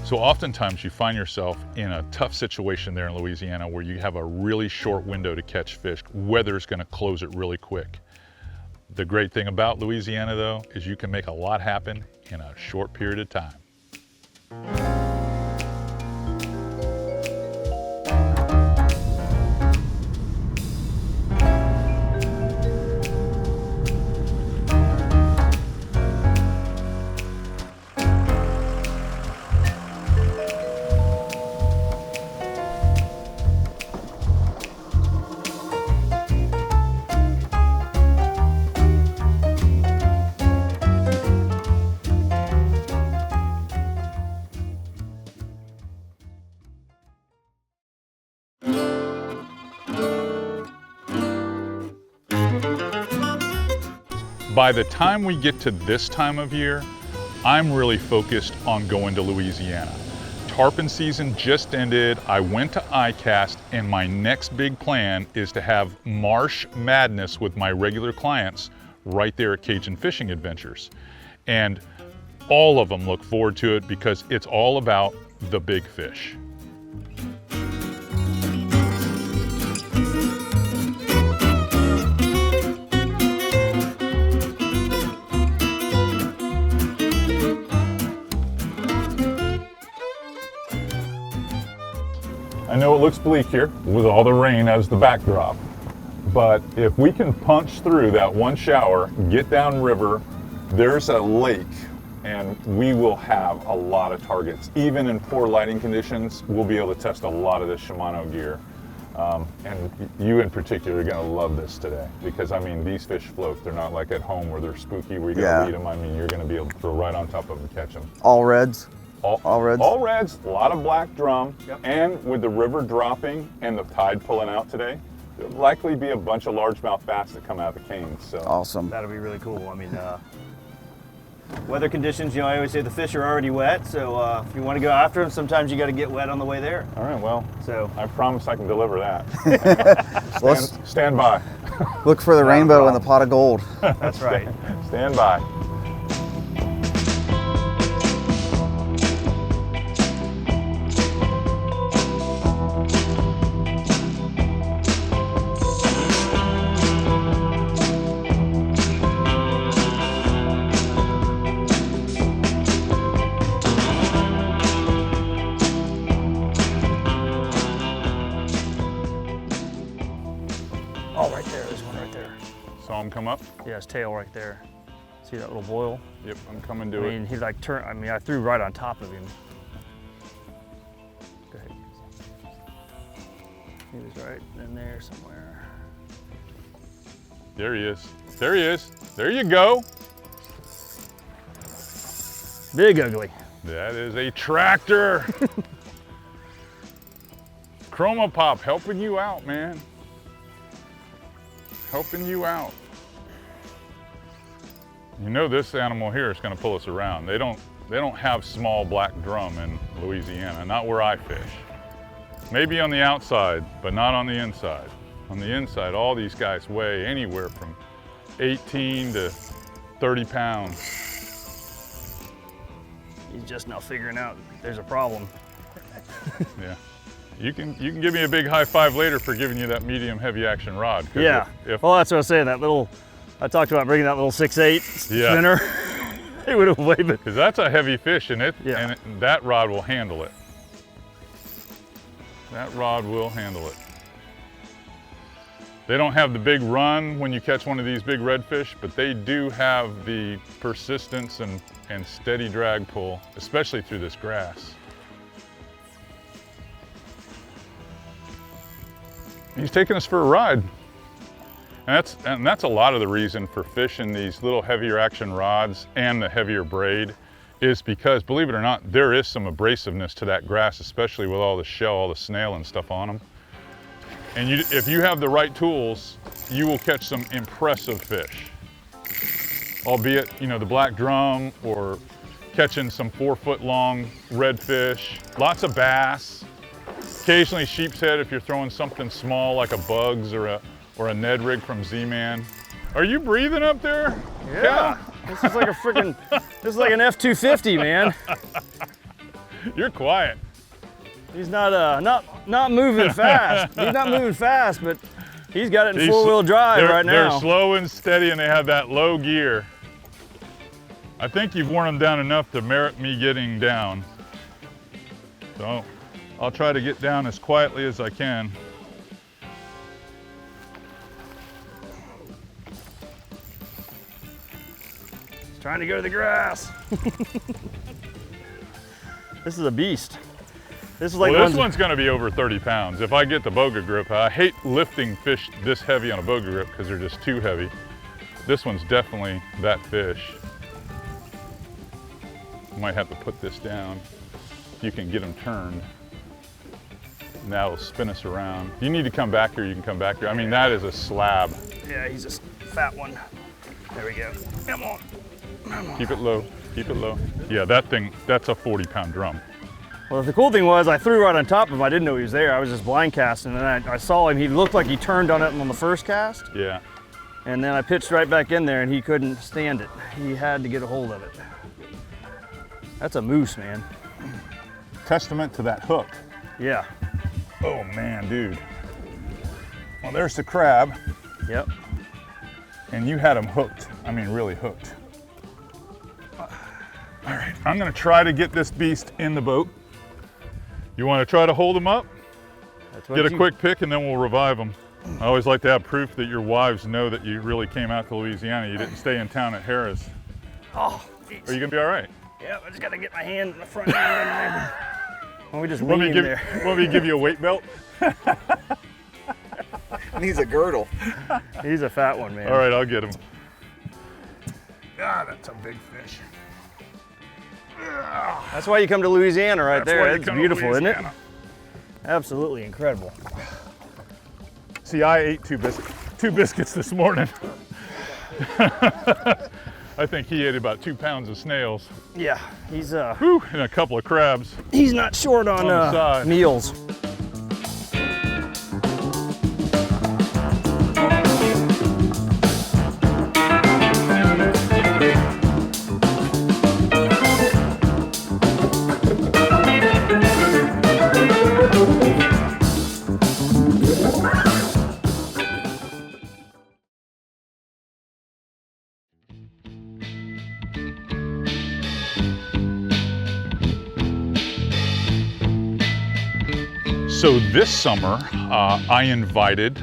So oftentimes you find yourself in a tough situation there in Louisiana where you have a really short window to catch fish. Weather's gonna close it really quick. The great thing about Louisiana though, is you can make a lot happen in a short period of time. By the time we get to this time of year, I'm really focused on going to Louisiana. Tarpon season just ended. I went to ICAST, and my next big plan is to have Marsh madness with my regular clients right there at Cajun Fishing Adventures. And all of them look forward to it because it's all about the big fish. I know it looks bleak here with all the rain as the backdrop, but if we can punch through that one shower, get downriver, there's a lake, and we will have a lot of targets. Even in poor lighting conditions, we'll be able to test a lot of this Shimano gear. And you in particular are gonna love this today because I mean, these fish float. They're not like at home where they're spooky, where you gotta lead them. I mean, you're gonna be able to throw right on top of them and catch them. All reds? All reds? All reds, a lot of black drum. Yep. And with the river dropping and the tide pulling out today, there'll likely be a bunch of largemouth bass that come out of the canes. So. Awesome. That'll be really cool. I mean, weather conditions, you know, I always say the fish are already wet, so if you want to go after them, sometimes you got to get wet on the way there. All right, well, so I promise I can deliver that. Stand by. Look for the rainbow in the pot of gold. That's right. Stand by. Oh, right there. There's one right there. Saw him come up? Yeah, his tail right there. See that little boil? Yep, I'm coming to I it. mean, he like turned. I mean, I threw right on top of him. Go ahead. He was right in there somewhere. There he is. There he is. There you go. Big ugly. That is a tractor. Chroma Pop helping you out, man. Helping you out. You know this animal here is going to pull us around. They don't have small black drum in Louisiana, not where I fish. Maybe on the outside, but not on the inside. On the inside, all these guys weigh anywhere from 18 to 30 pounds. He's just now figuring out there's a problem. Yeah. You can give me a big high five later for giving you that medium heavy action rod. Yeah. Well, that's what I was saying. That little, I talked about bringing that little 6/8 spinner. It would have weighed it. Because that's a heavy fish, and Yeah. and that rod will handle it. That rod will handle it. They don't have the big run when you catch one of these big redfish, but they do have the persistence and steady drag pull, especially through this grass. He's taking us for a ride. And that's a lot of the reason for fishing these little heavier action rods and the heavier braid is because, believe it or not, there is some abrasiveness to that grass, especially with all the shell, all the snail and stuff on them. And if you have the right tools, you will catch some impressive fish. Albeit, you know, the black drum or catching some 4-foot long redfish, lots of bass. Occasionally sheep's head if you're throwing something small like a bugs or a Ned rig from Z-Man. Are you breathing up there? Yeah. This is like a freaking, this is like an F-250, man. You're quiet. He's not moving fast. He's not moving fast, but he's got it in four-wheel drive right now. They're slow and steady, and they have that low gear. I think you've worn them down enough to merit me getting down. So I'll try to get down as quietly as I can. He's trying to go to the grass. This is a beast. This is like this one's going to be over 30 pounds. If I get the boga grip, I hate lifting fish this heavy on a boga grip because they're just too heavy. This one's definitely that fish. You might have to put this down. You can get them turned. And that'll spin us around. If you need to come back here, you can come back here. I mean, that is a slab. Yeah, he's a fat one. There we go. Come on. Come on. Keep it low. Keep it low. Yeah, that thing, that's a 40-pound drum. Well, the cool thing was I threw right on top of him. I didn't know he was there. I was just blind casting, and I saw him. He looked like he turned on it on the first cast. Yeah. And then I pitched right back in there, and he couldn't stand it. He had to get a hold of it. That's a moose, man. Testament to that hook. Yeah. Oh man, dude. Well, there's the crab. Yep. And you had him hooked. I mean, really hooked. All right, I'm gonna try to get this beast in the boat. You wanna try to hold him up? Get a quick pick and then we'll revive him. I always like to have proof that your wives know that you really came out to Louisiana. You didn't stay in town at Harris. Oh, geez. Are you gonna be all right? Yeah, I just gotta get my hand in the front hand in there. Why don't we just lean in there? Want me to give you a weight belt? Needs a girdle. He's a fat one, man. All right, I'll get him. Ah, that's a big fish. That's why you come to Louisiana right there. It's beautiful, isn't it? Louisiana. Absolutely incredible. See, I ate two biscuits this morning. I think he ate about 2 pounds of snails. Yeah, he's Whew, and a couple of crabs. he's not short on the side. meals. So this summer, I invited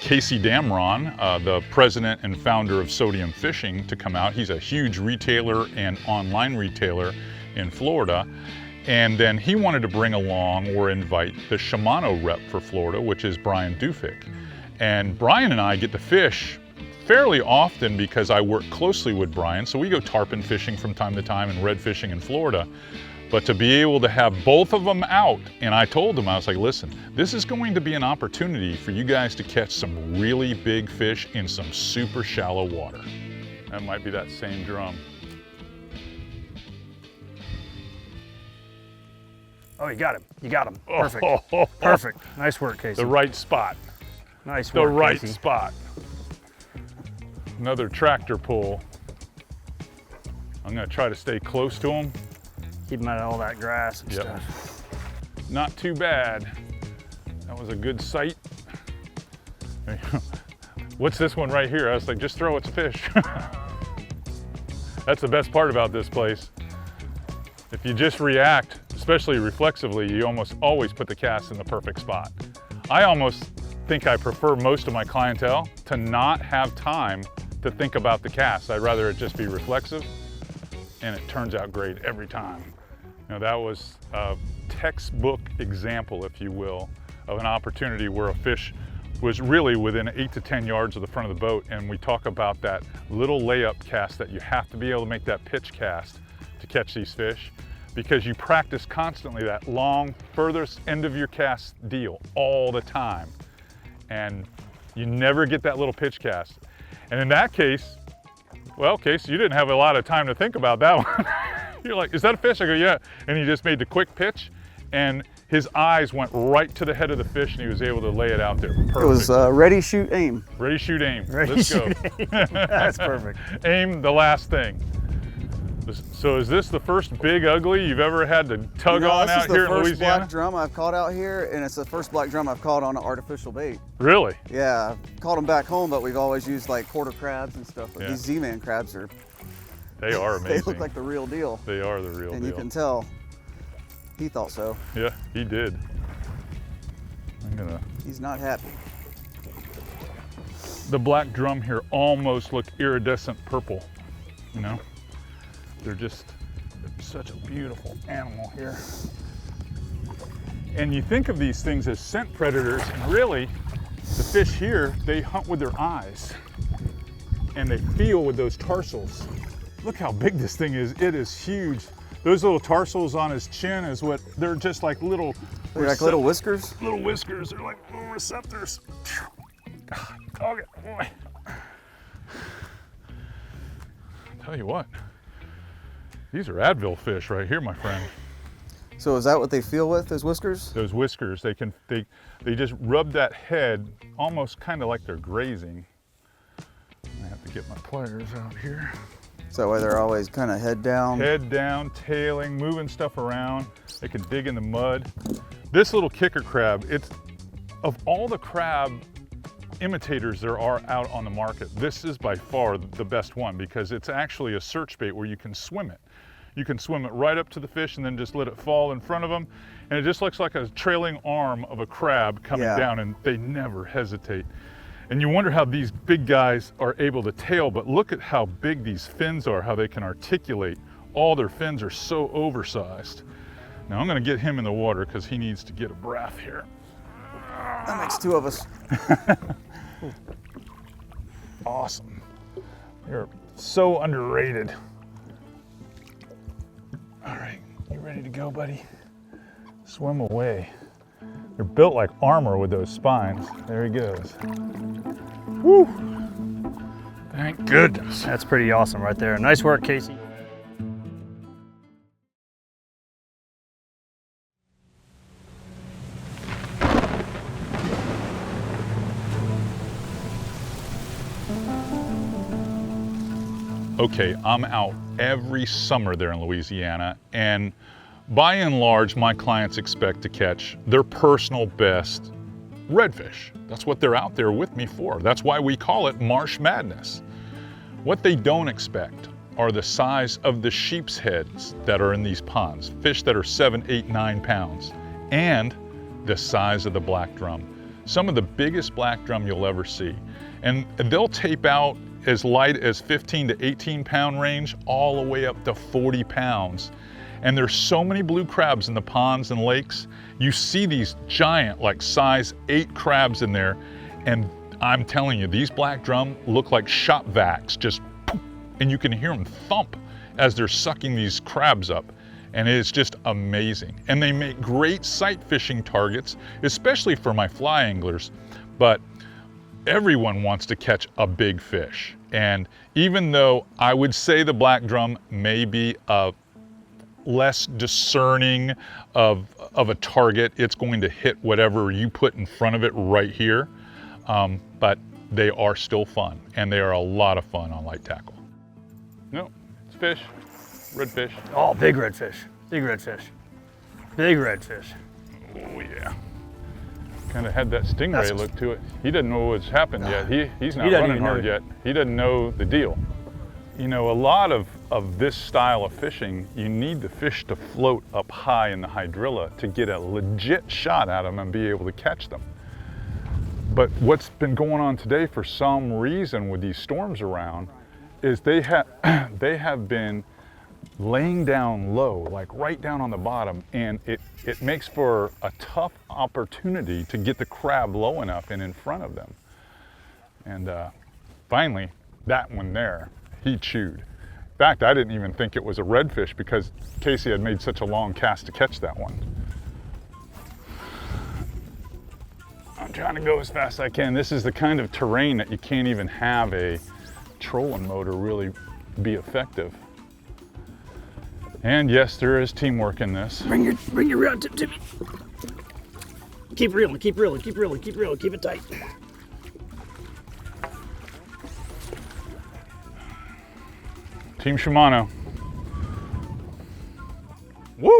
Casey Damron, the president and founder of Sodium Fishing, to come out. He's a huge retailer and online retailer in Florida. And then he wanted to bring along or invite the Shimano rep for Florida, which is Brian Dufik. And Brian and I get to fish fairly often because I work closely with Brian. So we go tarpon fishing from time to time and red fishing in Florida. But to be able to have both of them out, and I told him, I was like, listen, this is going to be an opportunity for you guys to catch some really big fish in some super shallow water. That might be that same drum. Oh, you got him. You got him. Perfect. Perfect. Nice work, Casey. The right spot. Nice work, The right Casey. spot. Another tractor pull. I'm gonna try to stay close to him. Keep him out of all that grass and Yep. stuff. Not too bad. That was a good sight. What's this one right here? I was like, just throw its fish. That's the best part about this place. If you just react, especially reflexively, you almost always put the cast in the perfect spot. I almost think I prefer most of my clientele to not have time to think about the cast. I'd rather it just be reflexive, and it turns out great every time. You know, that was a textbook example, if you will, of an opportunity where a fish was really within 8 to 10 yards of the front of the boat, and we talk about that little layup cast that you have to be able to make that pitch cast to catch these fish, because you practice constantly that long, furthest end of your cast deal all the time, and you never get that little pitch cast. And in that case, well, Casey, you didn't have a lot of time to think about that one. You're like, is that a fish? I go, yeah. And he just made the quick pitch, and his eyes went right to the head of the fish, and he was able to lay it out there. Perfect. It was ready, shoot, aim. Ready, shoot, aim. Ready, Let's shoot, go. aim. That's perfect. Aim the last thing. So is this the first big ugly you've ever had to tug on out here in This is the first Louisiana? black drum I've caught out here, and it's the first black drum I've caught on an artificial bait. Really? Yeah, I've caught them back home, but we've always used like quarter crabs and stuff. Yeah. These Z-Man crabs They are amazing. they look like the real deal. They are the real And deal. you can tell he thought so. Yeah, he did. He's not happy. The black drum here almost look iridescent purple, you know? They're such a beautiful animal here. And you think of these things as scent predators, and really, the fish here, they hunt with their eyes. And they feel with those tarsals. Look how big this thing is. It is huge. Those little tarsals on his chin is what, they're just like little... They're like little whiskers? Little whiskers, they're like little receptors. Dog it, boy. Tell you what, these are Advil fish right here, my friend. So is that what they feel with, those whiskers? Those whiskers, they just rub that head almost kind of like they're grazing. I have to get my pliers out here. So that way they're always kind of head down? Head down, tailing, moving stuff around. They can dig in the mud. This little kicker crab, it's, of all the crab imitators there are out on the market, this is by far the best one because it's actually a search bait where you can swim it. You can swim it right up to the fish and then just let it fall in front of them. And it just looks like a trailing arm of a crab coming down, and they never hesitate. And you wonder how these big guys are able to tail, but look at how big these fins are, how they can articulate. All their fins are so oversized. Now I'm gonna get him in the water because he needs to get a breath here. That makes two of us. Awesome. You're so underrated. All right, you ready to go, buddy? Swim away. They're built like armor with those spines. There he goes. Woo! Thank goodness. That's pretty awesome right there. Nice work, Casey. Okay, I'm out every summer there in Louisiana, and by and large, my clients expect to catch their personal best redfish. That's what they're out there with me for. That's why we call it Marsh Madness. What they don't expect are the size of the sheep's heads that are in these ponds, fish that are 7, 8, 9 pounds, and the size of the black drum. Some of the biggest black drum you'll ever see. And they'll tape out as light as 15 to 18 pound range, all the way up to 40 pounds. And there's so many blue crabs in the ponds and lakes. You see these giant, like size 8 crabs in there. And I'm telling you, these black drum look like shop vacs, just poof, and you can hear them thump as they're sucking these crabs up. And it's just amazing. And they make great sight fishing targets, especially for my fly anglers. But everyone wants to catch a big fish. And even though I would say the black drum may be a less discerning of a target, it's going to hit whatever you put in front of it right here. But they are still fun, and they are a lot of fun on light tackle. No, it's fish, redfish. Oh, big redfish, big redfish, big redfish. Oh yeah. Kind of had that stingray look to it. He doesn't know what's happened yet. He's not running hard yet. He doesn't know the deal. You know, a lot of this style of fishing, you need the fish to float up high in the hydrilla to get a legit shot at them and be able to catch them. But what's been going on today for some reason with these storms around is they have been laying down low, like right down on the bottom, and it makes for a tough opportunity to get the crab low enough and in front of them. And finally, that one there, he chewed. In fact, I didn't even think it was a redfish because Casey had made such a long cast to catch that one. I'm trying to go as fast as I can. This is the kind of terrain that you can't even have a trolling motor really be effective. And yes, there is teamwork in this. Bring your rod tip to me. Keep reeling, keep reeling, keep reeling, keep reeling, keep it tight. Team Shimano.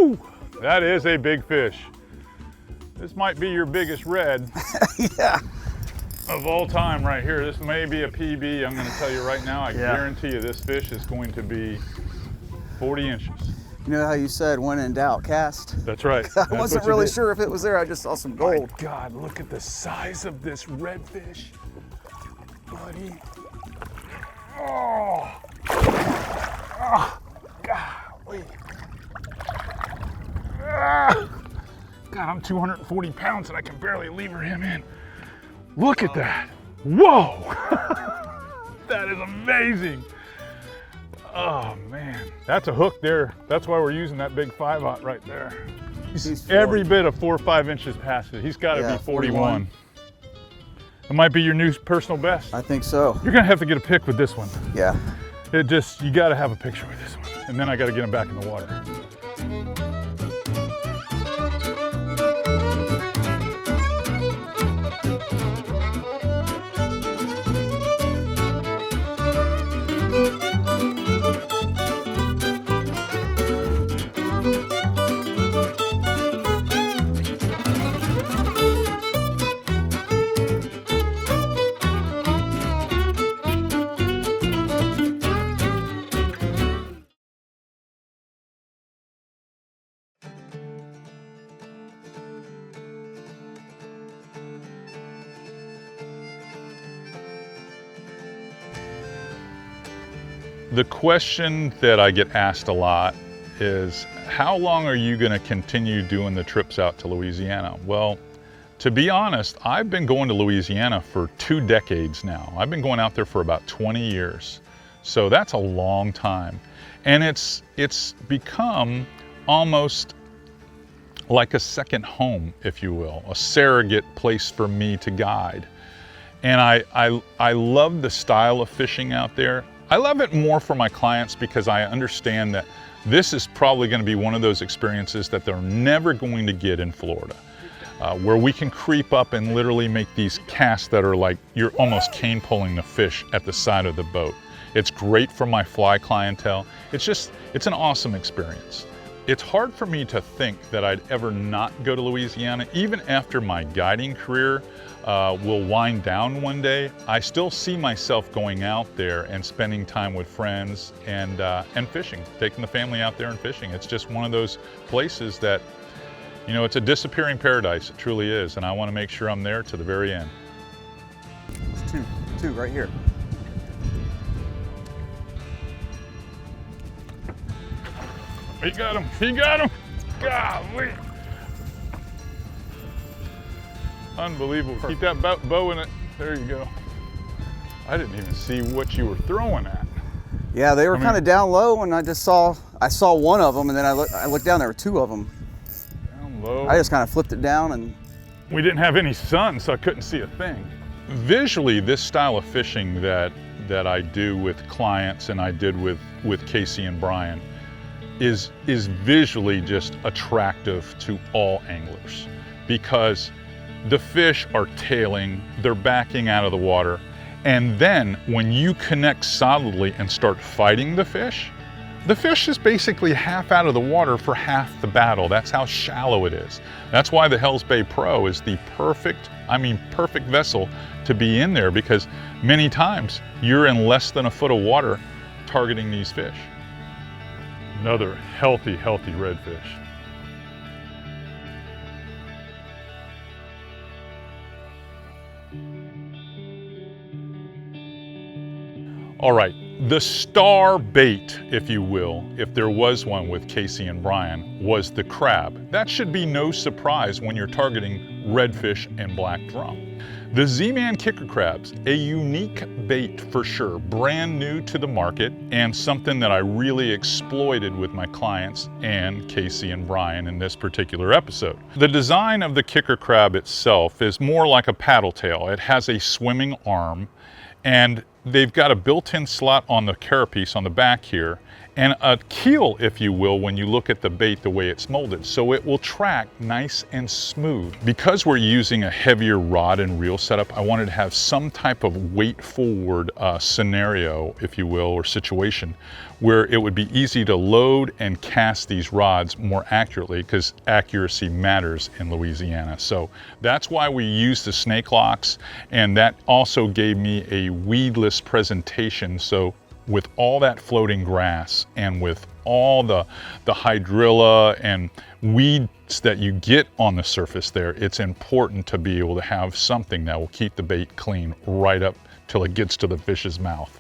Woo! That is a big fish. This might be your biggest red Yeah. of all time right here. This may be a PB. I'm going to tell you right now, I guarantee you this fish is going to be 40 inches. You know how you said, when in doubt, cast? That's right. I wasn't really sure if it was there. I just saw some gold. My God, look at the size of this redfish, buddy. Oh, oh, golly. Ah. God, I'm 240 pounds and I can barely lever him in. Look at that. Whoa. That is amazing. Oh man, that's a hook there. That's why we're using that big 5/0 right there. He's every bit of 4 or 5 inches past it. He's got to be 41. It might be your new personal best. I think so. You're gonna have to get a pic with this one. Yeah. You gotta have a picture with this one. And then I gotta get him back in the water. The question that I get asked a lot is, how long are you going to continue doing the trips out to Louisiana? Well, to be honest, I've been going to Louisiana for 2 decades now. I've been going out there for about 20 years. So that's a long time. And it's become almost like a second home, if you will, a surrogate place for me to guide. And I love the style of fishing out there. I love it more for my clients because I understand that this is probably going to be one of those experiences that they're never going to get in Florida, where we can creep up and literally make these casts that are like you're almost cane pulling the fish at the side of the boat. It's great for my fly clientele. It's an awesome experience. It's hard for me to think that I'd ever not go to Louisiana. Even after my guiding career will wind down one day, I still see myself going out there and spending time with friends and fishing, taking the family out there and fishing. It's just one of those places that, you know, it's a disappearing paradise. It truly is, and I want to make sure I'm there to the very end. There's two right here. He got him, he got him. Golly. Unbelievable. Keep that bow in it. There you go. I didn't even see what you were throwing at. Yeah, they were kind of down low, and I saw one of them, and then I looked down, there were 2 of them. Down low. I just kind of flipped it down, and we didn't have any sun, so I couldn't see a thing. Visually, this style of fishing that I do with clients and I did with Casey and Brian is visually just attractive to all anglers, because the fish are tailing, they're backing out of the water, and then when you connect solidly and start fighting the fish is basically half out of the water for half the battle. That's how shallow it is. That's why the Hells Bay Pro is the perfect vessel to be in there, because many times you're in less than a foot of water targeting these fish. Another healthy redfish. All right, the star bait, if you will, if there was one with Casey and Brian, was the crab. That should be no surprise when you're targeting redfish and black drum. The Z-Man kicker crabs, a unique bait for sure, brand new to the market, and something that I really exploited with my clients and Casey and Brian in this particular episode. The design of the kicker crab itself is more like a paddle tail. It has a swimming arm, and they've got a built-in slot on the carapace on the back here, and a keel, if you will, when you look at the bait the way it's molded. So it will track nice and smooth. Because we're using a heavier rod and reel setup, I wanted to have some type of weight forward scenario, if you will, or situation, where it would be easy to load and cast these rods more accurately, because accuracy matters in Louisiana. So that's why we use the snake locks, and that also gave me a weedless presentation. So with all that floating grass and with all the hydrilla and weeds that you get on the surface there, it's important to be able to have something that will keep the bait clean right up till it gets to the fish's mouth.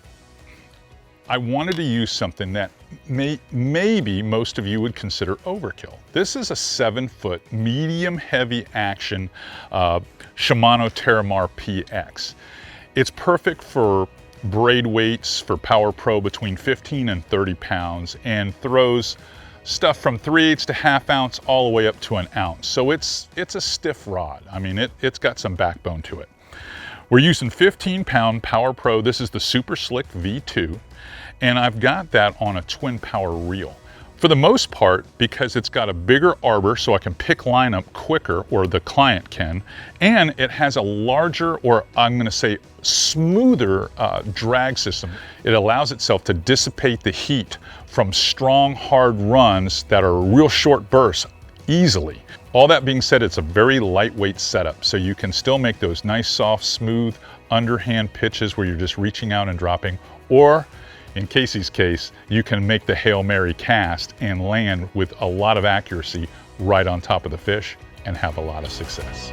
I wanted to use something that maybe most of you would consider overkill. This is a 7-foot medium heavy action Shimano Terramar PX. It's perfect for braid weights for Power Pro between 15 and 30 pounds, and throws stuff from 3/8 to ½ ounce all the way up to 1 ounce. So it's a stiff rod. I mean, it's got some backbone to it. We're using 15-pound Power Pro. This is the Super Slick V2, and I've got that on a twin power reel. For the most part, because it's got a bigger arbor so I can pick line up quicker, or the client can, and it has a larger, or I'm gonna say smoother drag system. It allows itself to dissipate the heat from strong, hard runs that are real short bursts easily. All that being said, it's a very lightweight setup, so you can still make those nice, soft, smooth, underhand pitches where you're just reaching out and dropping, or in Casey's case, you can make the Hail Mary cast and land with a lot of accuracy right on top of the fish and have a lot of success.